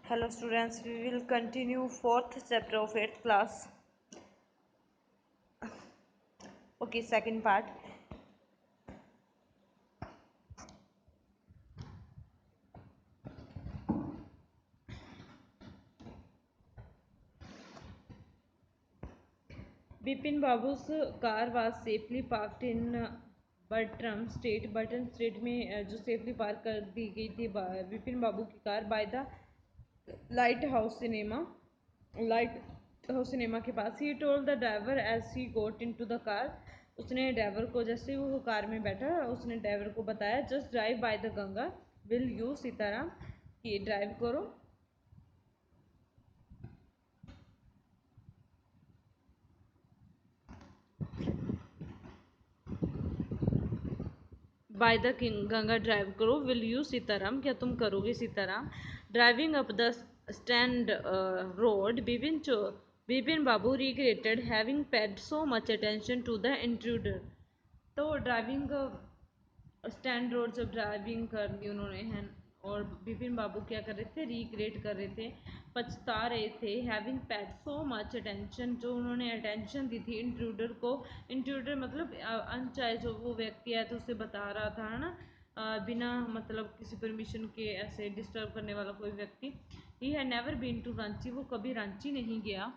Hello students, we will continue fourth chapter of 8th class. Okay, second part. Bipin Babu's car was safely parked in Burton state में जो safely park कर दी गई थी विपिन बाबू की car by the lighthouse cinema के पास. He told the driver as he got into the car. उसने driver को, जैसे वो कार में बैठा, उसने ड्राइवर को बताया, just drive by the Ganga will you Sitaram, कि ड्राइव करो बाय द गंगा, ड्राइव करो विल यू सीताराम, क्या तुम करोगे Sitaram. Driving up the stand road, Bipin Babu regretted having paid so much attention to the intruder. तो ड्राइविंग स्टैंड रोड जब ड्राइविंग कर दी उन्होंने है, और बिपिन बाबू क्या कर रहे थे, रिग्रेट कर रहे थे, पछता रहे थे, having paid so much attention, जो उन्होंने अटेंशन दी थी इंट्रूडर को. इंट्रूडर मतलब अनचाहे जो वो व्यक्ति है, तो उसे बता रहा था, है ना, बिना मतलब किसी परमिशन के ऐसे डिस्टर्ब करने वाला कोई व्यक्ति. He had never been to Ranchi, वो कभी रांची नहीं गया.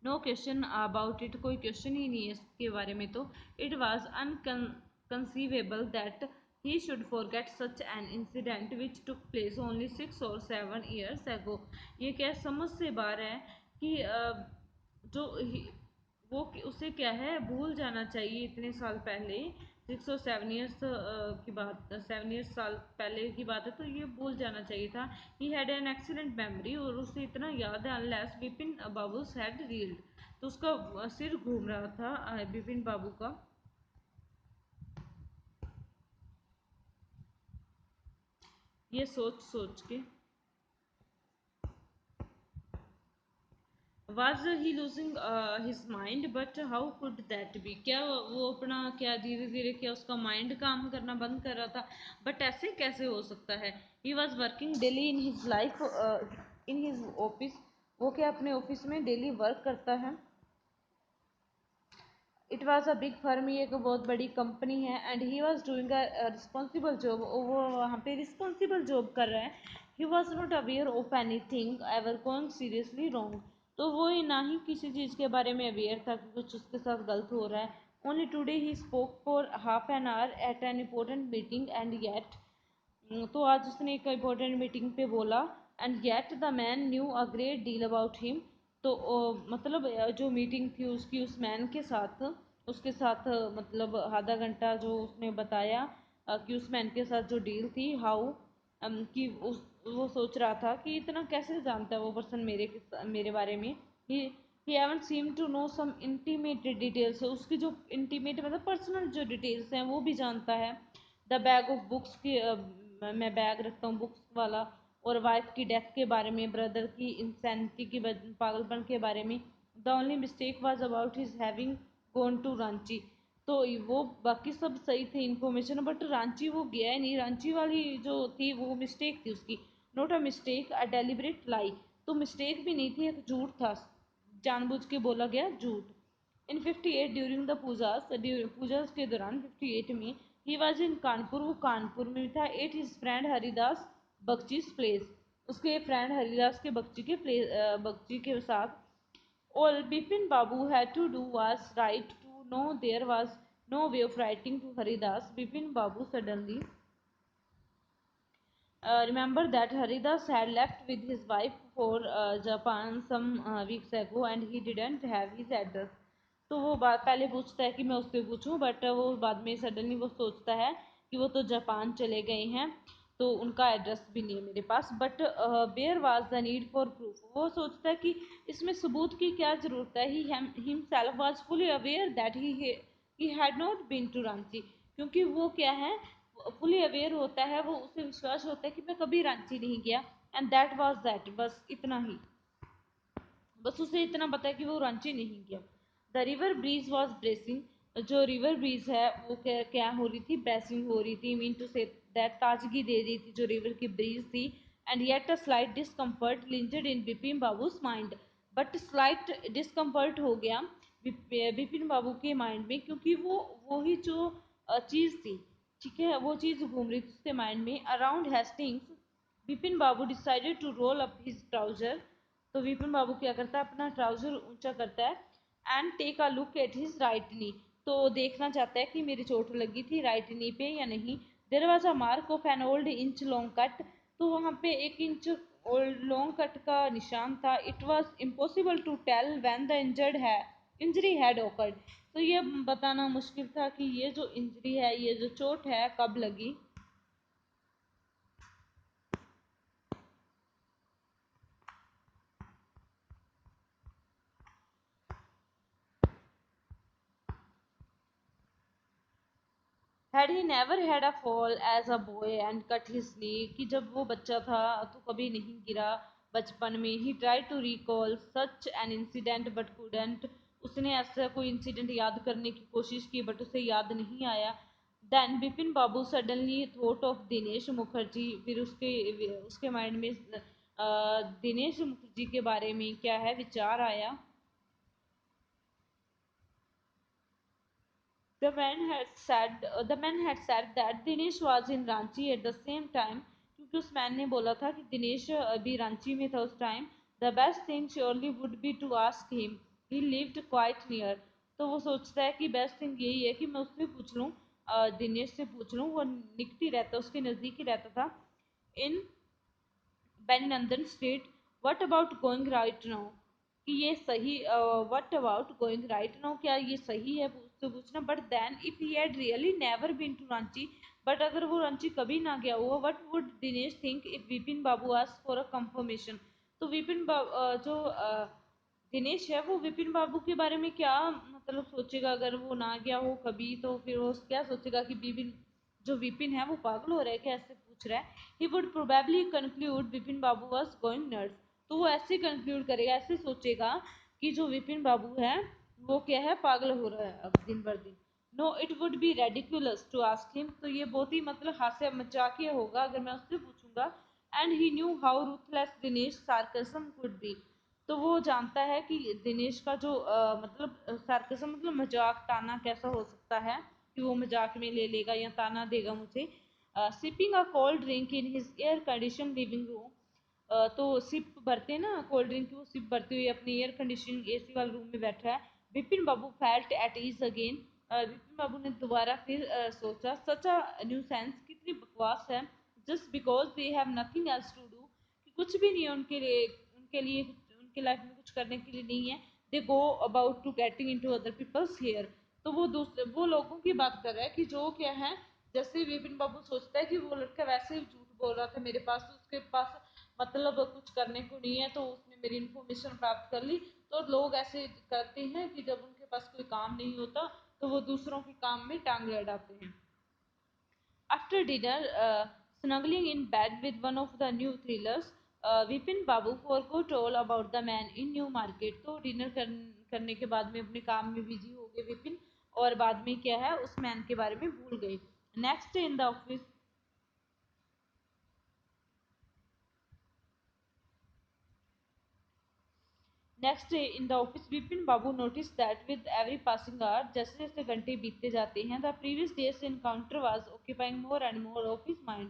नो क्वेश्चन अबाउट इट, कोई क्वेश्चन ही नहीं है इसके बारे में. तो it was inconceivable that he should forget such an incident which took place only 6 or 7 years ago. ये क्या समझ से बाहर है कि जो वो उसे क्या है, भूल जाना चाहिए इतने साल पहले. 6 और 7 years की बात, 7 years साल पहले की बात है, तो ये भूल जाना चाहिए था. He had an excellent memory, और उसे इतना याद है. अनलेस बिपिन बाबू's हेड रील्ड, तो उसका सिर घूम रहा था बिपिन बाबू का. ये सोच सोच के. Was he losing his mind? But how could that be? क्या वो अपना, क्या धीरे धीरे क्या उसका माइंड काम करना बंद कर रहा था? बट ऐसे कैसे हो सकता है? He was working daily in his life, in his office. वो क्या अपने ऑफिस में डेली वर्क करता है. It was a big firm, ये एक बहुत बड़ी कंपनी है. And he was doing a responsible job, वो वहाँ पे रिस्पॉन्सिबल जॉब कर रहा है. He was not aware of any thing ever going seriously wrong, तो वो ना ही किसी चीज़ के बारे में अवेयर था कि कुछ उसके साथ गलत हो रहा है. Only today he spoke for half an hour at an important meeting and yet, तो आज उसने एक इम्पोर्टेंट मीटिंग पे बोला. And yet the man knew a great deal about him, तो मतलब जो मीटिंग थी उसकी उस मैन के साथ, उसके साथ मतलब आधा घंटा जो उसने बताया कि उस मैन के साथ जो डील थी, हाउ कि उस वो सोच रहा था कि इतना कैसे जानता है वो पर्सन मेरे बारे में. He he haven't seem to know some intimate details, उसकी जो इंटीमेट मतलब पर्सनल जो डिटेल्स हैं वो भी जानता है. द बैग ऑफ बुक्स की मैं बैग रखता हूँ बुक्स वाला, और वाइफ की डेथ के बारे में, ब्रदर की इंसैनिटी की पागलपन के बारे में. The only mistake was about his having gone to Ranchi, तो वो बाकी सब सही थे इन्फॉर्मेशन, बट रांची वो गया ही नहीं. रांची वाली जो थी वो मिस्टेक थी उसकी. Not a mistake, a deliberate lie, तो मिस्टेक भी नहीं थी, एक झूठ था, जानबूझ के बोला गया झूठ. इन 58 ड्यूरिंग द पूजास के दौरान 58 में, ही वॉज इन कानपुर, वो कानपुर में था. At his friend Haridas Bakshi's place, उसके फ्रेंड हरिदास के बख्शी के साथ. All Bipin Babu had to do was write to know there was no way of writing to Haridas. Bipin Babu suddenly remember that Haridas had left with his wife for Japan some weeks ago and he didn't have his address. तो वो बात पहले पूछता है कि मैं उससे पूछूं, बट वो बाद में सडनली वो सोचता है कि वो तो जापान चले गए हैं, तो उनका एड्रेस भी नहीं है मेरे पास. But where was the need for proof, वो सोचता है कि इसमें सबूत की क्या ज़रूरत है. He himself was fully aware that he had not been to Ranchi, क्योंकि वो क्या है, फुली अवेयर होता है, वो उसे विश्वास होता है कि मैं कभी रांची नहीं गया. एंड दैट वाज दैट, बस इतना ही, बस उसे इतना पता है कि वो रांची नहीं गया. The river breeze was bracing, जो रिवर ब्रीज है वो क्या क्या हो रही थी, ब्रेसिंग हो रही थी. मीन टू से दैट, ताजगी दे रही थी जो रिवर की ब्रीज थी. and yet a slight discomfort lingered in Bipin Babu's mind. But slight discomfort हो गया बिपिन बाबू के माइंड में, क्योंकि वो ही जो चीज़ थी, ठीक है, वो चीज़ घूम रही थी उसके माइंड में। Around Hastings Bipin Babu decided to roll up his trouser. तो विपिन बाबू क्या करता है, अपना ट्राउजर ऊंचा करता है and take a look at his right knee. तो देखना चाहता है कि मेरी चोट लगी थी राइट नी पे या नहीं। There was a mark of an old inch long cut. तो वहाँ पे 1 इंच ओल्ड लॉन्ग कट का निशान था। It was impossible to tell when the injury had occurred। तो ये बताना मुश्किल था कि ये जो इंजरी है, ये जो चोट है, कब लगी। Had he never had a fall as a boy and cut his knee, कि जब वो बच्चा था तो कभी नहीं गिरा बचपन में। He tried to recall such an incident but couldn't। उसने ऐसा कोई इंसिडेंट याद करने की कोशिश की बट उसे याद नहीं आया। Then Bipin Babu suddenly thought of Dinesh Mukherjee. फिर उसके माइंड में दिनेश मुखर्जी के बारे में क्या है, विचार आया। The man had said that Dinesh was in Ranchi at the same time, क्योंकि उस मैन ने बोला था कि दिनेश अभी रांची में था उस time. The best thing surely would be to ask him. He lived quite near। तो वो सोचता है कि बेस्ट थिंग यही है कि मैं उससे पूछ लूँ, दिनेश से पूछ लूँ, वो निकट ही रहता, उसके नज़दीक ही रहता था, in Beninandan street. What about going right now, कि ये सही, what about going right now, क्या ये सही है उससे पूछना। But then if he had really never been to Ranchi, but अगर वो रांची कभी ना गया हुआ, what would Dinesh think if Vipin Babu asked for a confirmation. तो विपिन बाबू जो दिनेश है, वो विपिन बाबू के बारे में क्या मतलब सोचेगा, अगर वो ना गया हो कभी, तो फिर वो क्या सोचेगा कि विपिन, जो विपिन है वो पागल हो रहा है क्या, ऐसे पूछ रहा है। He would probably conclude Vipin Babu was going nurse. तो वो ऐसे कंक्लूड करेगा, ऐसे सोचेगा कि जो विपिन बाबू है वो क्या है, पागल हो रहा है अब दिन भर दिन। No it would be ridiculous to ask him. तो ये बहुत ही मतलब हास्य मजाकिया होगा अगर मैं उससे पूछूंगा। And he knew how ruthless Dinesh sarcasm could be. तो वो जानता है कि दिनेश का जो मतलब सार्कसम मतलब मजाक ताना कैसा हो सकता है, कि वो मजाक में ले लेगा या ताना देगा मुझे। Sipping a cold drink in his air condition living room. तो सिप भरते हैं ना कोल्ड ड्रिंक की, वो सिप भरते हुए अपने एयर कंडीशन एसी वाले रूम में बैठा है। Vipin Babu felt at ease again. Vipin Babu ने दोबारा फिर सोचा, सच अ न्यू सेंस, कितनी बकवास है। Just because they have nothing else to do, कि कुछ भी नहीं है उनके लिए उनके लाइफ में कुछ करने के लिए नहीं है। They go about to getting into other people's hair. तो वो लोगों की बात कर रहा है कि जो क्या है, जैसे विपिन बाबू सोचता है कि वो लड़का वैसे ही झूठ बोल रहा था मेरे पास, तो उसके पास मतलब कुछ करने को नहीं है, तो उसने मेरी इन्फॉर्मेशन प्राप्त कर ली। तो लोग ऐसे करते हैं कि जब उनके पास कोई काम नहीं होता तो वो दूसरों के काम में टांग अड़ाते हैं। After dinner, snuggling in bed with one of the new thrillers, Vipin Babu forgot all about the man in New Market। तो डिनर करने के बाद में अपने काम में बिजी हो गए विपिन, और बाद में क्या है, उस मैन के बारे में भूल गए। Next in the office next day in the office Vipin Babu notice that with every passing hour, जैसे जैसे घंटे बीतते जाते हैं, the previous day's encounter was occupying more and more of his mind,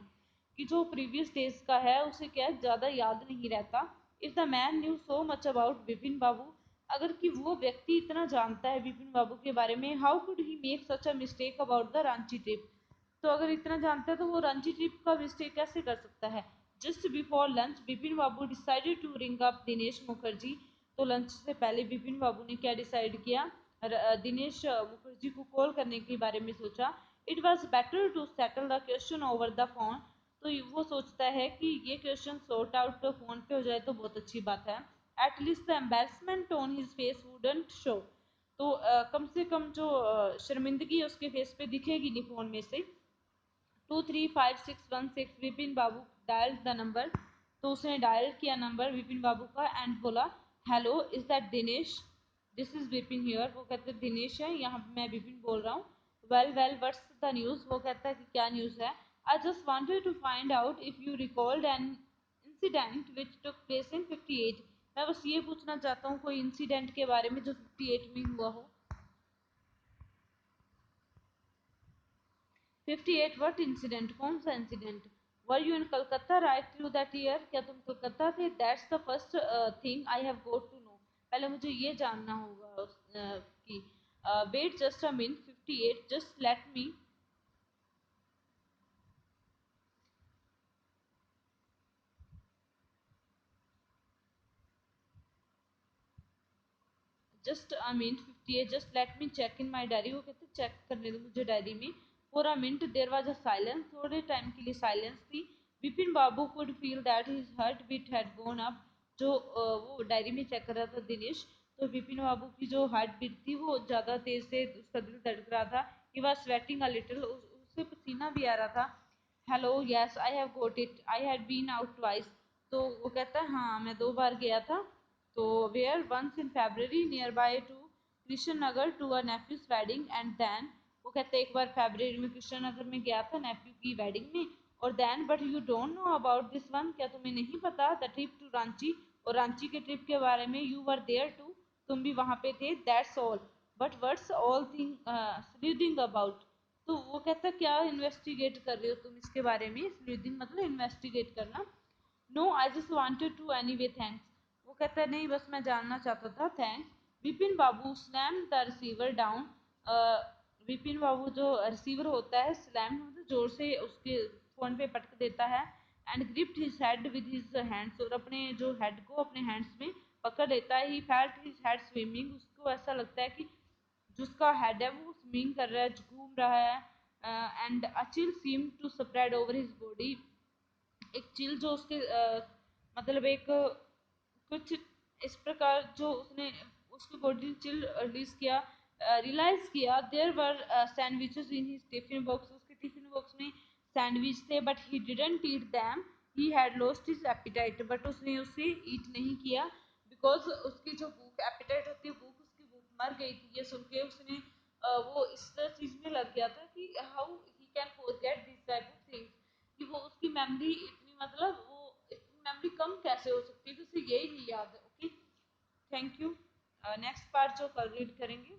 कि जो प्रीवियस डेज का है उसे क्या ज़्यादा याद नहीं रहता। If the man knew so much about Vipin Babu, अगर कि वो व्यक्ति इतना जानता है विपिन बाबू के बारे में, how could he make such a mistake about the Ranchi trip. तो अगर इतना जानता है तो वो रांची ट्रिप का मिस्टेक कैसे कर सकता है। Just before lunch Vipin Babu decided to ring up Dinesh Mukherjee. तो लंच से पहले विपिन बाबू ने क्या डिसाइड किया, दिनेश मुखर्जी को कॉल करने के बारे में सोचा। It was better to settle the question over the phone. तो वो सोचता है कि ये क्वेश्चन सॉर्ट आउट तो फोन पे हो जाए तो बहुत अच्छी बात है। At least the embarrassment on his face wouldn't show. तो कम से कम जो शर्मिंदगी है उसके फेस पे दिखेगी नहीं फोन में से। 235616 विपिन बाबू डायल द नंबर। तो उसने डायल किया नंबर विपिन बाबू का एंड बोला, hello is that Dinesh, this is Vipin here. वो कहते हैं दिनेश है यहाँ, मैं विपिन बोल रहा हूँ। Well well what's the news, वो कहता है कि क्या न्यूज़ है। I just wanted to find out if you recalled an incident which took place in 58। मैं बस ये पूछना चाहता हूँ कोई इंसिडेंट के बारे में जो 58 में हुआ हो। 58 व्हाट इंसिडेंट, कौन सा incident? Were you in Calcutta right through that year, क्या तुम कलकत्ता थे? That's the first thing I have got to know. पहले मुझे ये जानना होगा कि wait just a minute 58 just let me just a minute 58 just let me check in my diary. वो कहते चेक करने दो मुझे डायरी में। For a minute there was a silence, थोड़े टाइम के लिए साइलेंस थी। Vipin Babu could feel that his heartbeat had gone up. जो वो डायरी में चेक कर रहा था दिनेश, तो विपिन बाबू की जो हार्ट बीट थी वो ज़्यादा तेज से उसका दिल धड़क रहा था। He was sweating a little, उससे पसीना भी आ रहा था। Hello yes I have got it, I had been out twice. तो वो कहता है हाँ मैं 2 बार गया था। तो where once in February near by to Krishna Nagar to a nephew's wedding and then. वो कहते हैं एक बार फरवरी में कृष्ण नगर में गया था नेफ्यू की वेडिंग में। और then but you don't know about this one, क्या तुम्हें नहीं पता द ट्रिप टू रांची, और रांची के ट्रिप के बारे में? यू वर देयर टू, तुम भी वहाँ पे थे। That's all, but what's all thing sleuthing about. तो वो कहता क्या इन्वेस्टिगेट कर रहे हो तुम इसके बारे में? स्लूदिंग मतलब इन्वेस्टिगेट करना। No I just wanted to anyway thanks. वो कहता है नहीं बस मैं जानना चाहता था, thanks. Vipin Babu slam the receiver down. Vipin Babu जो रिसीवर होता है स्लैम मतलब जोर से उसके फोन पे पटक देता है। And gripped his head with his hands, और अपने जो हेड को अपने हैंड्स में पकड़ लेता है। He felt his head swimming, उसको ऐसा लगता है कि जिसका हेड है वो स्विमिंग कर रहा है, घूम रहा है। And a chill seem to spread over his body. एक चिल जो उसके मतलब एक कुछ इस प्रकार जो उसने उसकी बॉडी चिल रिलीज किया, रियलाइज किया। There were sandwiches in his tiffin box, उसके टिफिन बॉक्स में सैंडविच थे। But he didn't eat them, he had lost his appetite, but उसने उसे ईट नहीं किया बिकॉज उसकी जो भूख एपिटाइट होती है भूख, उसकी भूख मर गई थी। ये सुन के उसने वो इस चीज में लग गया था कि how he can forget this type of things, कि वो उसकी मेमोरी इतनी मतलब वो इतनी मेमोरी कम कैसे हो सकती है, तो उसे यही नहीं याद है। Okay, thank you. Next part जो कल रीड करेंगे।